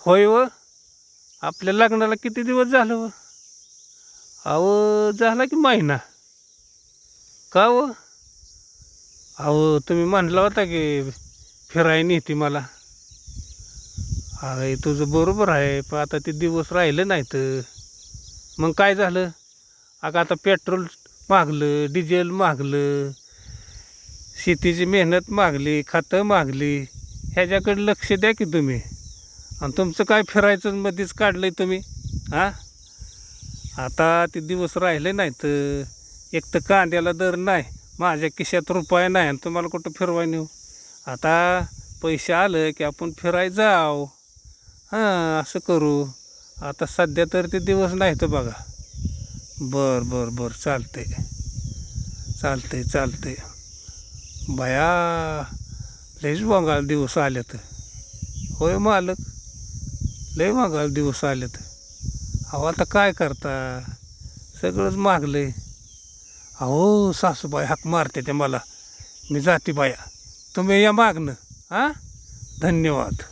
होय व आपल्या लग्नाला किती दिवस झालं व? अहो झाला की महिना. का व? अहो तुम्ही म्हणला होता की फिरायला नेते मला. अरे तुझं बरोबर आहे, पण आता ते दिवस राहिले नाहीत. मग काय झालं? अगं आता पेट्रोल महागलं, डिझेल महागलं, शेतीची मेहनत मागली, खतं मागली. ह्याच्याकडे लक्ष द्या की तुम्ही. आणि तुमचं काय फिरायचं मध्येच काढलं आहे तुम्ही? हां, आता ते दिवस राहिले नाहीत. एक तर कांद्याला दर नाही, माझ्या खिशात रुपये नाही, आणि तुम्हाला कुठं फिरवाय नेऊ? आता पैसे आलं की आपण फिरायला जाऊ. हां, असं करू. आता सध्या तर ते दिवस नाहीत बघा. बरं बरं बरं, चालतंय चालतंय चालतंय. बया, लयच बघायला दिवस आलेत. होय मालक, लय बघायला दिवस आलेत. अहो आता काय करता, सगळंच मागलंय. अहो सासूबाई हाक मारते ते मला, मी जाते बाया, तुम्ही या मागणं. हां, धन्यवाद.